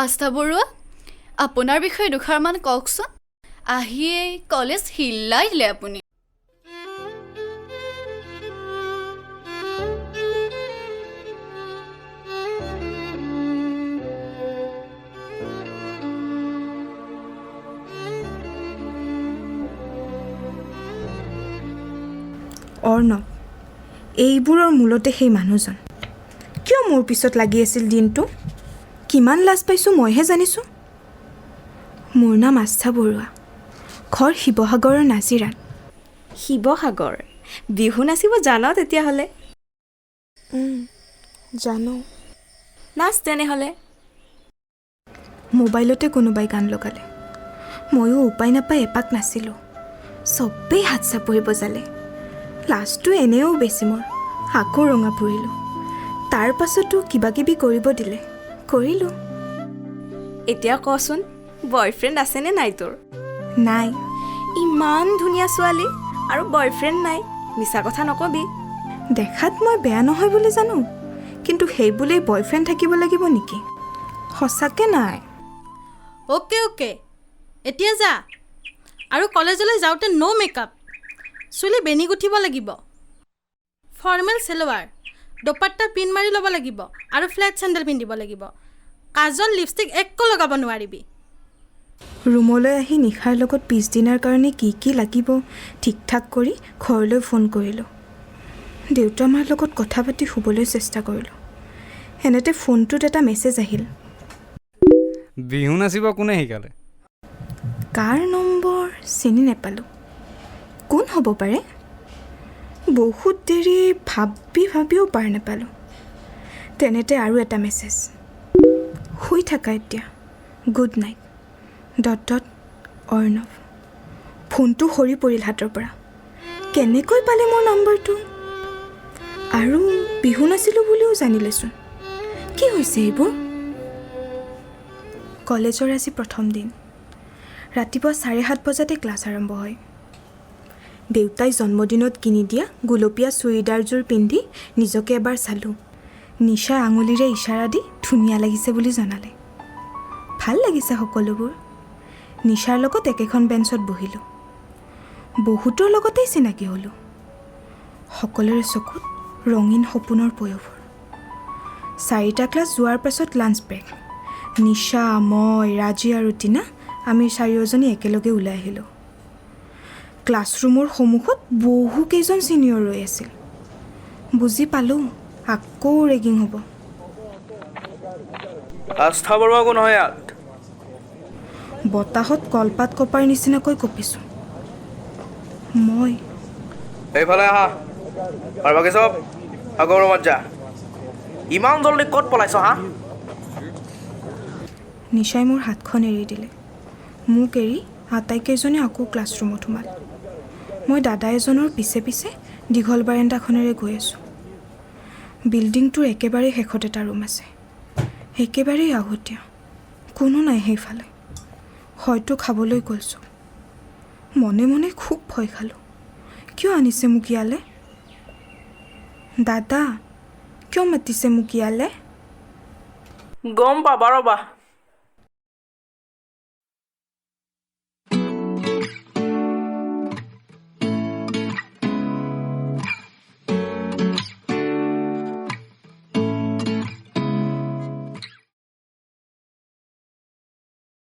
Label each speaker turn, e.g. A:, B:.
A: আস্থা বৰুৱা, আপোনাৰ বিষয়ে দুষাৰমান কওকচোন। আহিয়েই কলেজ হিলাই দিলে আপুনি।
B: অৰ্ণৱ, এইবোৰৰ মূলতে সেই মানুহজন কিয় মোৰ পিছত লাগি আছিল দিনটো? কিমান লাজ পাইছোঁ মইহে জানিছোঁ। মোৰ নাম আস্থা বৰুৱা, ঘৰ শিৱসাগৰৰ নাজিৰাত।
C: শিৱসাগৰ? বিহু নাচিব জান তেতিয়াহ'লে?
B: জানো।
C: নাচ তেনেহ'লে।
B: মোবাইলতে কোনোবাই গান লগালে, ময়ো উপায় নাপাই এপাক নাচিলোঁ। চবেই হাত চাপৰি বজালে। লাজটো এনেও বেছি মোৰ, আকৌ ৰঙা পৰিলোঁ। তাৰ পাছতো কিবা কিবি কৰিব দিলে, কৰিলোঁ।
C: এতিয়া কচোন, বয়ফ্ৰেণ্ড আছেনে নাই তোৰ?
B: নাই।
C: ইমান ধুনীয়া ছোৱালী আৰু বয়ফ্ৰেণ্ড নাই, মিছা কথা নকবি।
B: দেখাত মই বেয়া নহয় বুলি জানো, কিন্তু সেই বুলিয়েই বয়ফ্ৰেণ্ড থাকিব লাগিব নেকি? সঁচাকৈ নাই।
D: অ'কে, এতিয়া যা। আৰু কলেজলৈ যাওঁতে ন' মেকআপ। চুলি বেনি গুঠিব লাগিব, ফৰ্মেল চেলোৱাৰ, দোপাট্টা পিন মাৰি ল'ব লাগিব আৰু ফ্লেট চেণ্ডেল পিন্ধিব লাগিব। কাজল লিপষ্টিক একো লগাব নোৱাৰিবি।
B: ৰুমলৈ আহি নিশাৰ লগত পিছদিনাৰ কাৰণে কি কি লাগিব ঠিক ঠাক কৰি ঘৰলৈ ফোন কৰিলোঁ। দেউতা মাৰ লগত কথা পাতি শুবলৈ চেষ্টা কৰিলোঁ। এনেতে ফোনটোত এটা মেছেজ আহিল।
E: বিহু নাচিব কোনে শিকালে?
B: কাৰ নম্বৰ চিনি নাপালোঁ। কোন হ'ব পাৰে? বহুত দেৰি ভাবিও পাৰ নাপালোঁ। তেনেতে আৰু এটা মেছেজ, শুই থাকা এতিয়া, গুড নাইট ... অৰ্ণৱ। ফোনটো সৰি পৰিল হাতৰ পৰা। কেনেকৈ পালে মোৰ নম্বৰটো? আৰু বিহু নাছিলোঁ বুলিও জানিলেচোন। কি হৈছে এইবোৰ? কলেজৰ আজি প্ৰথম দিন। ৰাতিপুৱা 7:30 বজাতে ক্লাছ আৰম্ভ হয়। দেউতাই জন্মদিনত কিনি দিয়া গুলপীয়া চুৰিদাৰযোৰ পিন্ধি নিজকে এবাৰ চালোঁ। নিশাই আঙুলিৰে ইশাৰা দি ধুনীয়া লাগিছে বুলি জনালে। ভাল লাগিছে সকলোবোৰ। নিশাৰ লগত একেখন বেঞ্চত বহিলোঁ। বহুতৰ লগতেই চিনাকি হ'লোঁ। সকলোৰে চকুত ৰঙীন সপোনৰ পয়োভৰ। 4টা ক্লাছ যোৱাৰ পাছত লাঞ্চ ব্ৰেক। নিশা, মই, ৰাজী আৰু টিনা আমি 4জনী একেলগে ওলাই আহিলোঁ। ক্লাছৰুমৰ সন্মুখত বহুকেইজন ছিনিয়ৰ ৰৈ আছিল। বুজি পালোঁ, আকৌ ৰেগিং হ'ব।
F: আস্থা বৰুৱা কোন হয় ইয়াত?
B: বতাহত কলপাত কপাৰ নিচিনাকৈ কঁপিছোঁ। মই।
F: এইফালে আহা আৰু বাকী চব আগৰ ৰুমত যা। ইমান জল্দি ক'ত পলাইছ হা?
B: নিশাই মোৰ হাতখন এৰি দিলে। মোক এৰি আটাইকেইজনে আকৌ ক্লাছৰুমত সোমাল। মই দাদা এজনৰ পিছে পিছে দীঘল বাৰাণ্ডাখনেৰে গৈ আছোঁ। বিল্ডিংটোৰ একেবাৰে শেষত এটা ৰুম আছে, একেবাৰেই আগতীয়া। কোনো নাই সেইফালে। হয়তো খাবলৈ গৈছোঁ। মনে মনে খুব ভয় খালোঁ। কিয় আনিছে মোক ইয়ালৈ? দাদা, কিয় মাতিছে মোক ইয়ালৈ?
F: গম পাবা ৰ'বা।